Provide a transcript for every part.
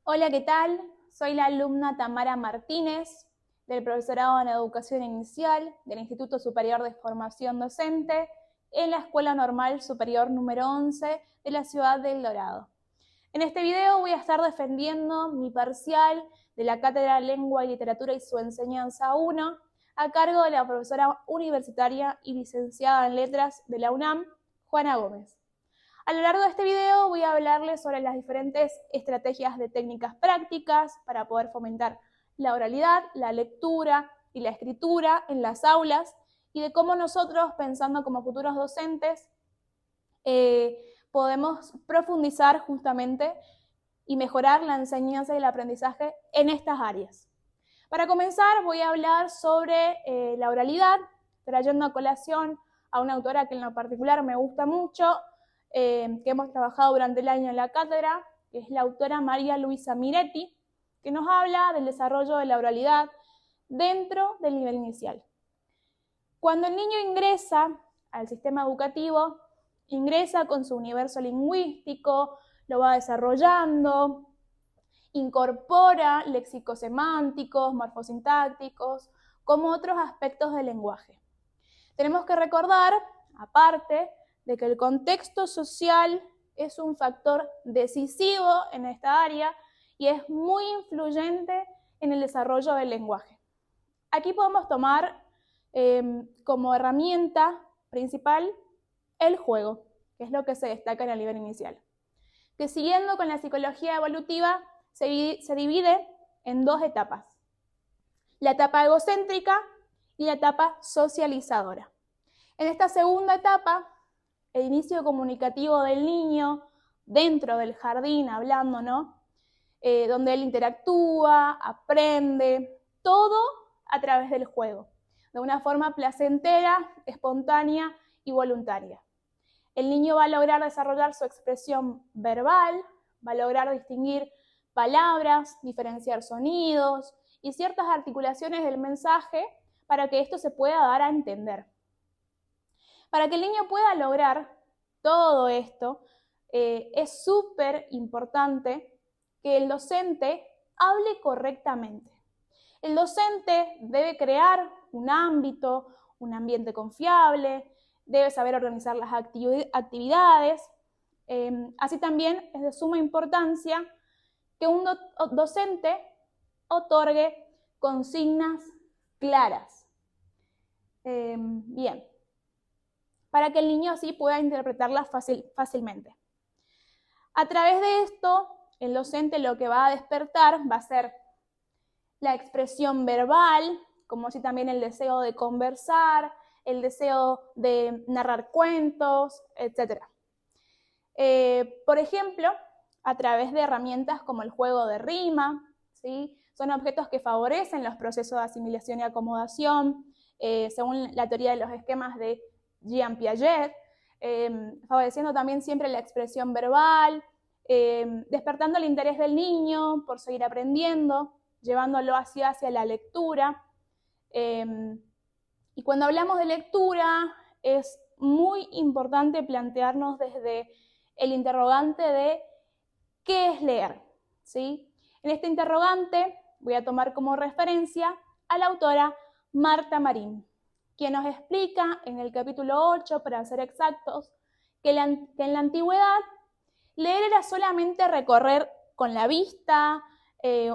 Hola, ¿qué tal? Soy la alumna Tamara Martínez del Profesorado en Educación Inicial del Instituto Superior de Formación Docente en la Escuela Normal Superior número 11 de la ciudad de El Dorado. En este video voy a estar defendiendo mi parcial de la Cátedra Lengua y Literatura y su Enseñanza 1 a cargo de la profesora universitaria y licenciada en Letras de la UNAM, Juana Gómez. A lo largo de este video voy a hablarles sobre las diferentes estrategias de técnicas prácticas para poder fomentar la oralidad, la lectura y la escritura en las aulas y de cómo nosotros, pensando como futuros docentes, podemos profundizar justamente y mejorar la enseñanza y el aprendizaje en estas áreas. Para comenzar voy a hablar sobre la oralidad, trayendo a colación a una autora que en lo particular me gusta mucho, que hemos trabajado durante el año en la cátedra, que es la autora María Luisa Miretti, que nos habla del desarrollo de la oralidad dentro del nivel inicial. Cuando el niño ingresa al sistema educativo, ingresa con su universo lingüístico, lo va desarrollando, incorpora léxicos semánticos, morfosintácticos, como otros aspectos del lenguaje. Tenemos que recordar, aparte, de que el contexto social es un factor decisivo en esta área y es muy influyente en el desarrollo del lenguaje. Aquí podemos tomar como herramienta principal el juego, que es lo que se destaca en el nivel inicial, que siguiendo con la psicología evolutiva se divide en dos etapas: la etapa egocéntrica y la etapa socializadora. En esta segunda etapa, el inicio comunicativo del niño dentro del jardín, hablando, ¿no? Donde él interactúa, aprende, todo a través del juego, de una forma placentera, espontánea y voluntaria. El niño va a lograr desarrollar su expresión verbal, va a lograr distinguir palabras, diferenciar sonidos y ciertas articulaciones del mensaje para que esto se pueda dar a entender. Para que el niño pueda lograr todo esto, es súper importante que el docente hable correctamente. El docente debe crear un ámbito, un ambiente confiable, debe saber organizar las actividades. Así también es de suma importancia que un docente otorgue consignas claras. Bien, para que el niño así pueda interpretarlas fácilmente. A través de esto, el docente lo que va a despertar va a ser la expresión verbal, como así también el deseo de conversar, el deseo de narrar cuentos, etc. Por ejemplo, a través de herramientas como el juego de rima, ¿sí? Son objetos que favorecen los procesos de asimilación y acomodación, según la teoría de los esquemas de Jean Piaget, favoreciendo también siempre la expresión verbal, despertando el interés del niño por seguir aprendiendo, llevándolo hacia la lectura. Y cuando hablamos de lectura, es muy importante plantearnos desde el interrogante de ¿qué es leer? ¿Sí? En este interrogante voy a tomar como referencia a la autora Marta Marín, quien nos explica en el capítulo 8, para ser exactos, que en la antigüedad leer era solamente recorrer con la vista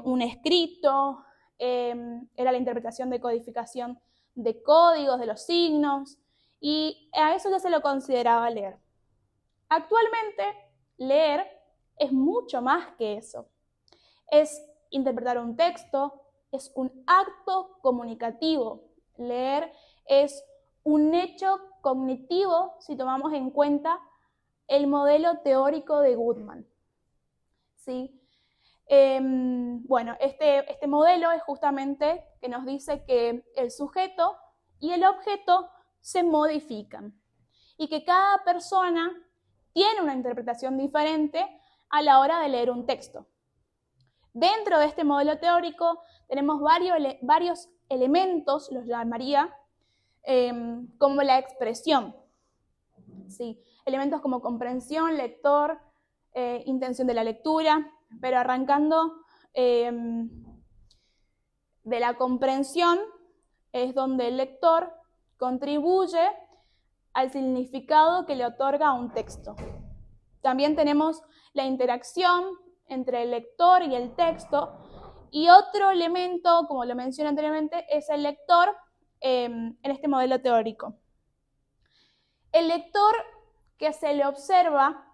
un escrito, era la interpretación de codificación de códigos, de los signos, y a eso ya se lo consideraba leer. Actualmente, leer es mucho más que eso. Es interpretar un texto, es un acto comunicativo. Leer es un hecho cognitivo si tomamos en cuenta el modelo teórico de Goodman. ¿Sí? Bueno, este modelo es justamente que nos dice que el sujeto y el objeto se modifican y que cada persona tiene una interpretación diferente a la hora de leer un texto. Dentro de este modelo teórico tenemos varios elementos, los llamaría, como la expresión. ¿Sí? Elementos como comprensión, lector, intención de la lectura, pero arrancando de la comprensión es donde el lector contribuye al significado que le otorga a un texto. También tenemos la interacción entre el lector y el texto, y otro elemento, como lo mencioné anteriormente, es el lector en este modelo teórico. El lector que se le observa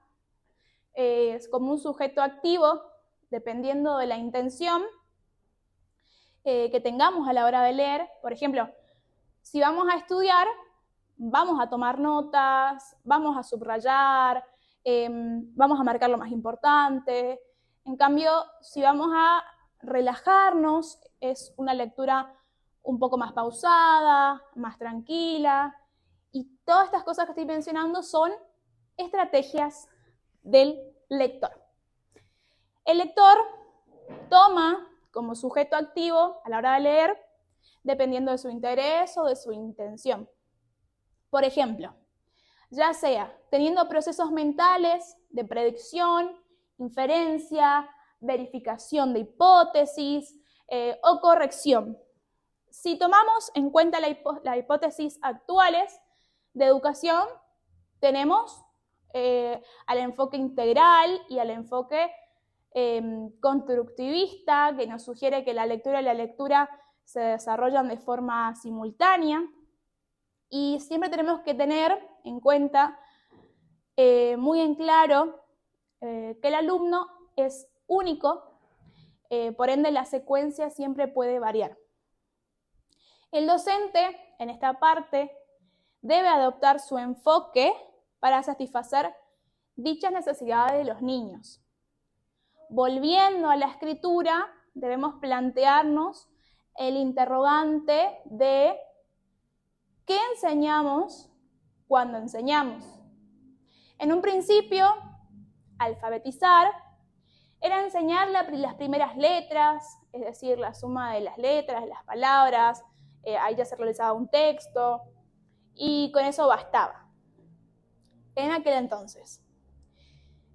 como un sujeto activo, dependiendo de la intención que tengamos a la hora de leer. Por ejemplo, si vamos a estudiar, vamos a tomar notas, vamos a subrayar, vamos a marcar lo más importante. En cambio, si vamos a relajarnos, es una lectura un poco más pausada, más tranquila, y todas estas cosas que estoy mencionando son estrategias del lector. El lector toma como sujeto activo a la hora de leer, dependiendo de su interés o de su intención. Por ejemplo, ya sea teniendo procesos mentales de predicción, inferencia, verificación de hipótesis o corrección. Si tomamos en cuenta las hipótesis actuales de educación, tenemos al enfoque integral y al enfoque constructivista, que nos sugiere que la lectura y la lectura se desarrollan de forma simultánea. Y siempre tenemos que tener en cuenta, muy en claro, que el alumno es único, por ende la secuencia siempre puede variar. El docente, en esta parte, debe adoptar su enfoque para satisfacer dichas necesidades de los niños. Volviendo a la escritura, debemos plantearnos el interrogante de ¿qué enseñamos cuando enseñamos? En un principio, alfabetizar era enseñar las primeras letras, es decir, la suma de las letras, de las palabras, ahí ya se realizaba un texto, y con eso bastaba. En aquel entonces.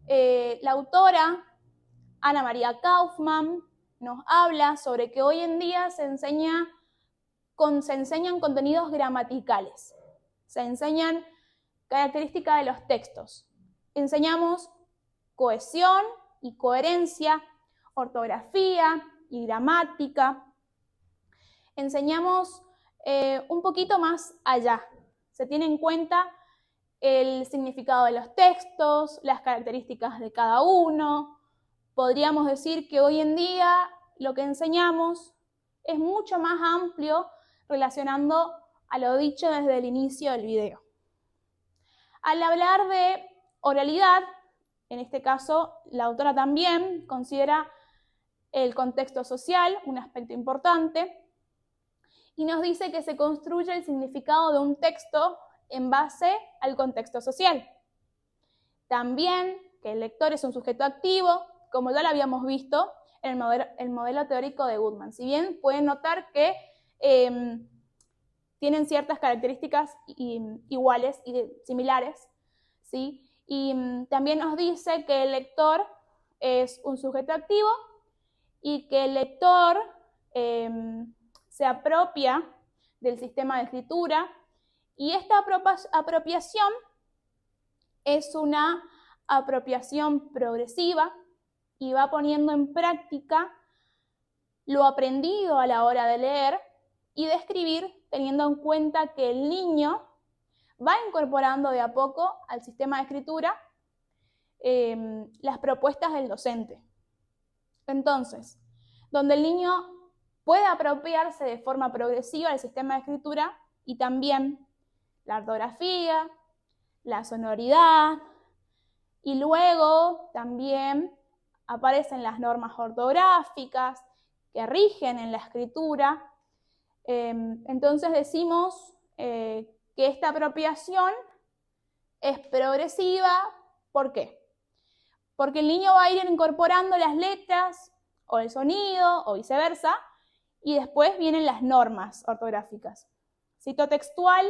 La autora, Ana María Kaufman, nos habla sobre que hoy en día se enseñan contenidos gramaticales, se enseñan características de los textos, enseñamos cohesión y coherencia, ortografía y gramática, enseñamos un poquito más allá, se tiene en cuenta el significado de los textos, las características de cada uno. Podríamos decir que hoy en día lo que enseñamos es mucho más amplio, relacionando a lo dicho desde el inicio del video. Al hablar de oralidad, en este caso la autora también considera el contexto social un aspecto importante y nos dice que se construye el significado de un texto en base al contexto social. También que el lector es un sujeto activo, como ya lo habíamos visto en el modelo teórico de Goodman. Si bien pueden notar que tienen ciertas características iguales y similares, ¿sí? Y también nos dice que el lector es un sujeto activo y que el lector se apropia del sistema de escritura, y esta apropiación es una apropiación progresiva y va poniendo en práctica lo aprendido a la hora de leer y de escribir, teniendo en cuenta que el niño va incorporando de a poco al sistema de escritura las propuestas del docente. Entonces, donde el niño puede apropiarse de forma progresiva del sistema de escritura y también la ortografía, la sonoridad, y luego también aparecen las normas ortográficas que rigen en la escritura. Entonces decimos que esta apropiación es progresiva. ¿Por qué? Porque el niño va a ir incorporando las letras o el sonido o viceversa, y después vienen las normas ortográficas. Cito textual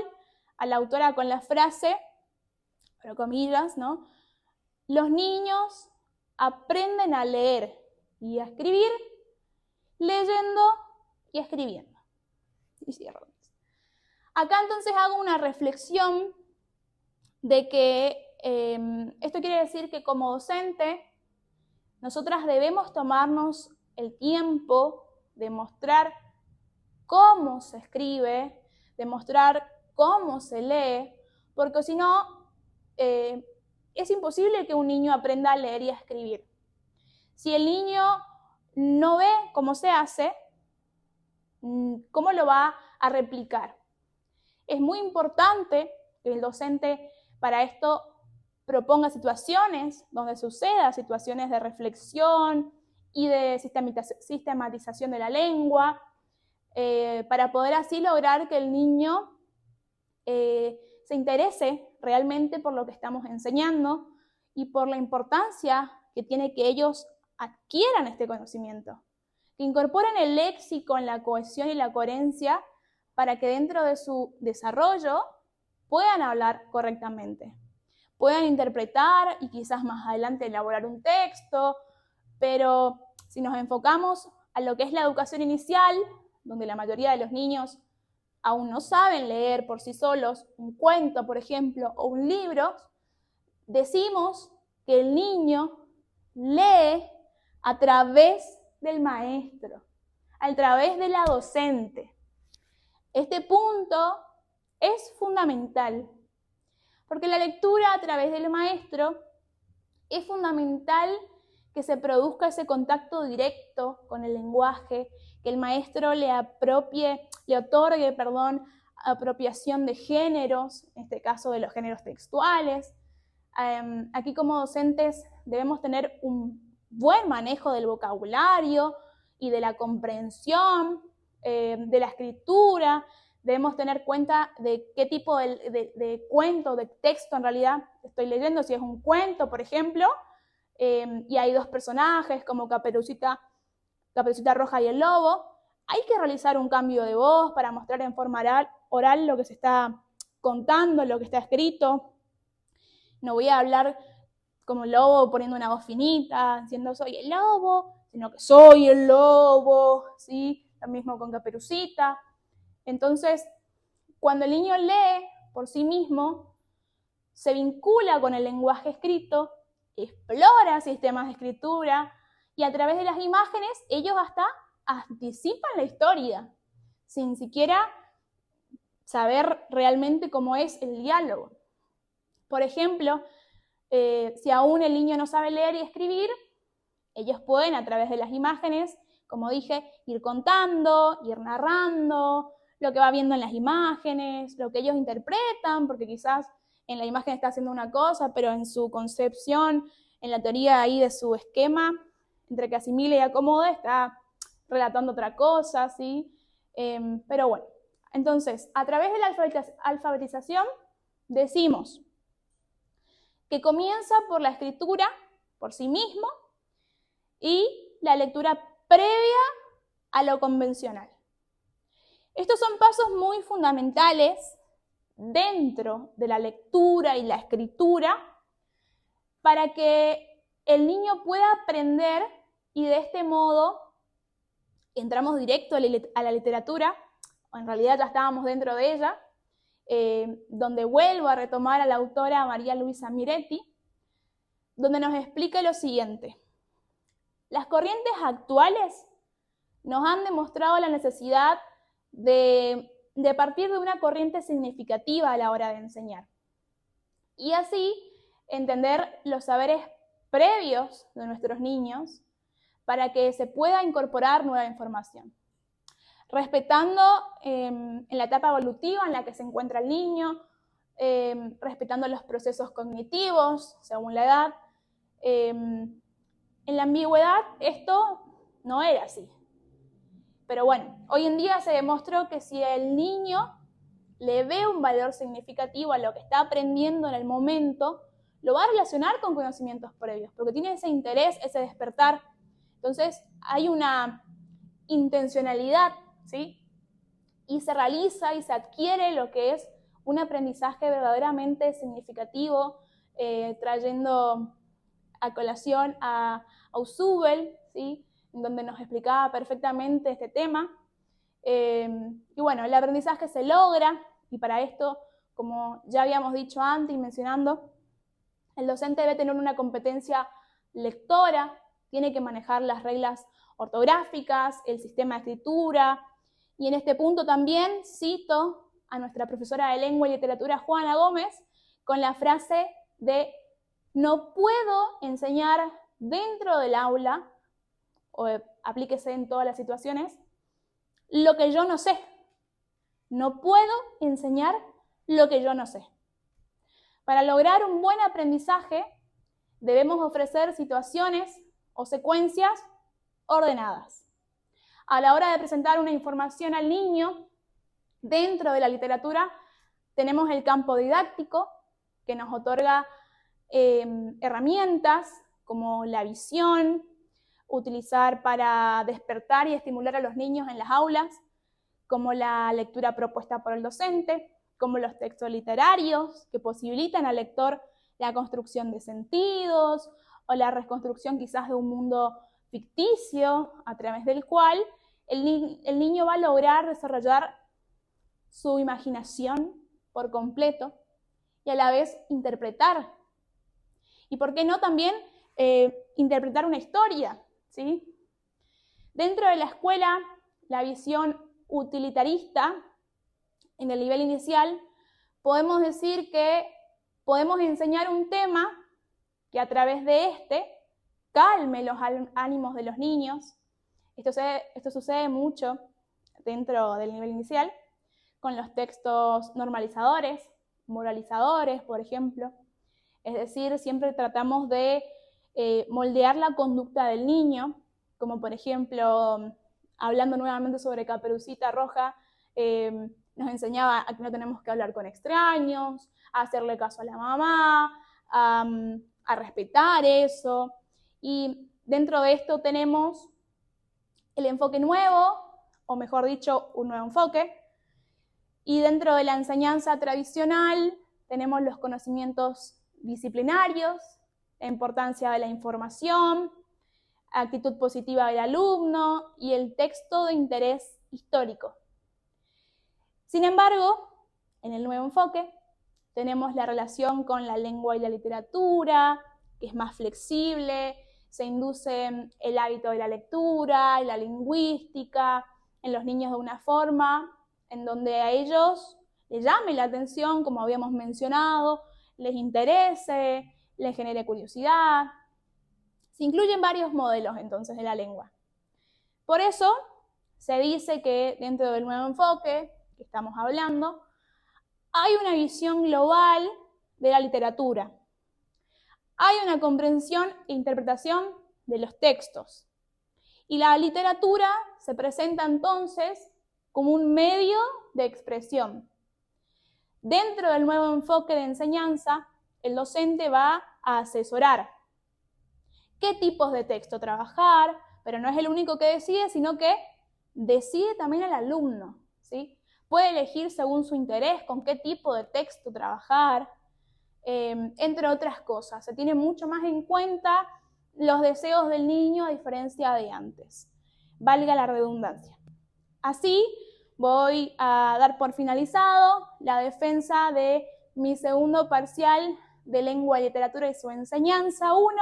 a la autora con la frase, pero comillas, ¿no? Los niños aprenden a leer y a escribir, leyendo y escribiendo. Y cierro. Acá entonces hago una reflexión de que esto quiere decir que como docente, nosotras debemos tomarnos el tiempo de mostrar cómo se escribe, de mostrar cómo se lee, porque si no, es imposible que un niño aprenda a leer y a escribir. Si el niño no ve cómo se hace, ¿cómo lo va a replicar? Es muy importante que el docente para esto proponga situaciones donde suceda situaciones de reflexión y de sistematización de la lengua, para poder así lograr que el niño se interese realmente por lo que estamos enseñando y por la importancia que tiene que ellos adquieran este conocimiento, que incorporen el léxico en la cohesión y la coherencia para que dentro de su desarrollo puedan hablar correctamente, puedan interpretar y quizás más adelante elaborar un texto, pero si nos enfocamos a lo que es la educación inicial, donde la mayoría de los niños aún no saben leer por sí solos un cuento, por ejemplo, o un libro, decimos que el niño lee a través del maestro, a través de la docente. Este punto es fundamental, porque la lectura a través del maestro es fundamental que se produzca ese contacto directo con el lenguaje, que el maestro le otorgue apropiación de géneros, en este caso de los géneros textuales. Aquí como docentes debemos tener un buen manejo del vocabulario y de la comprensión, de la escritura. Debemos tener cuenta de qué tipo de cuento, de texto en realidad estoy leyendo, si es un cuento, por ejemplo, y hay dos personajes como Caperucita Roja y el Lobo. Hay que realizar un cambio de voz para mostrar en forma oral lo que se está contando, lo que está escrito. No voy a hablar como el lobo poniendo una voz finita, diciendo soy el lobo, sino que soy el lobo, ¿sí? Lo mismo con Caperucita. Entonces, cuando el niño lee por sí mismo, se vincula con el lenguaje escrito, explora sistemas de escritura y a través de las imágenes ellos hasta anticipan la historia, sin siquiera saber realmente cómo es el diálogo. Por ejemplo, si aún el niño no sabe leer y escribir, ellos pueden a través de las imágenes, como dije, ir contando, ir narrando lo que va viendo en las imágenes, lo que ellos interpretan, porque quizás en la imagen está haciendo una cosa, pero en su concepción, en la teoría ahí de su esquema, entre que asimile y acomode, está relatando otra cosa, ¿sí? Pero bueno, entonces, a través de la alfabetización decimos que comienza por la escritura por sí mismo y la lectura previa a lo convencional. Estos son pasos muy fundamentales dentro de la lectura y la escritura para que el niño pueda aprender y de este modo entramos directo a la literatura, o en realidad ya estábamos dentro de ella, donde vuelvo a retomar a la autora María Luisa Miretti, donde nos explica lo siguiente. Las corrientes actuales nos han demostrado la necesidad de partir de una corriente significativa a la hora de enseñar. Y así entender los saberes previos de nuestros niños para que se pueda incorporar nueva información. Respetando en la etapa evolutiva en la que se encuentra el niño, respetando los procesos cognitivos según la edad. En la ambigüedad esto no era así. Pero bueno, hoy en día se demostró que si el niño le ve un valor significativo a lo que está aprendiendo en el momento, lo va a relacionar con conocimientos previos, porque tiene ese interés, ese despertar. Entonces hay una intencionalidad, ¿sí? Y se realiza y se adquiere lo que es un aprendizaje verdaderamente significativo, trayendo a colación a Ausubel, ¿sí? en donde nos explicaba perfectamente este tema. Y bueno, el aprendizaje se logra, y para esto, como ya habíamos dicho antes y mencionando, el docente debe tener una competencia lectora, tiene que manejar las reglas ortográficas, el sistema de escritura, y en este punto también cito a nuestra profesora de Lengua y Literatura, Juana Gómez, con la frase de: no puedo enseñar dentro del aula, o aplíquese en todas las situaciones, lo que yo no sé. No puedo enseñar lo que yo no sé. Para lograr un buen aprendizaje, debemos ofrecer situaciones o secuencias ordenadas. A la hora de presentar una información al niño, dentro de la literatura, tenemos el campo didáctico, que nos otorga herramientas como la visión, utilizar para despertar y estimular a los niños en las aulas, como la lectura propuesta por el docente, como los textos literarios que posibilitan al lector la construcción de sentidos o la reconstrucción quizás de un mundo ficticio a través del cual el niño va a lograr desarrollar su imaginación por completo y a la vez interpretar. Y por qué no también interpretar una historia, ¿sí? Dentro de la escuela, la visión utilitarista en el nivel inicial, podemos decir que podemos enseñar un tema que a través de este calme los ánimos de los niños. Esto sucede mucho dentro del nivel inicial con los textos normalizadores, moralizadores, por ejemplo. Es decir, siempre tratamos de moldear la conducta del niño, como por ejemplo, hablando nuevamente sobre Caperucita Roja, nos enseñaba a que no tenemos que hablar con extraños, a hacerle caso a la mamá, a respetar eso. Y dentro de esto tenemos el enfoque nuevo, o mejor dicho, un nuevo enfoque. Y dentro de la enseñanza tradicional tenemos los conocimientos disciplinarios, la importancia de la información, actitud positiva del alumno y el texto de interés histórico. Sin embargo, en el nuevo enfoque tenemos la relación con la lengua y la literatura, que es más flexible, se induce el hábito de la lectura y la lingüística en los niños de una forma en donde a ellos les llame la atención, como habíamos mencionado, les interese, les genere curiosidad. Se incluyen varios modelos entonces de la lengua. Por eso se dice que dentro del nuevo enfoque que estamos hablando, hay una visión global de la literatura. Hay una comprensión e interpretación de los textos. Y la literatura se presenta entonces como un medio de expresión. Dentro del nuevo enfoque de enseñanza, el docente va a asesorar qué tipos de texto trabajar, pero no es el único que decide, sino que decide también el alumno, ¿sí? Puede elegir según su interés con qué tipo de texto trabajar, entre otras cosas. Se tiene mucho más en cuenta los deseos del niño a diferencia de antes. Valga la redundancia. Así voy a dar por finalizado la defensa de mi segundo parcial de Lengua y Literatura y su enseñanza 1,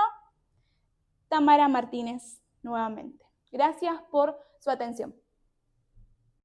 Tamara Martínez, nuevamente. Gracias por su atención.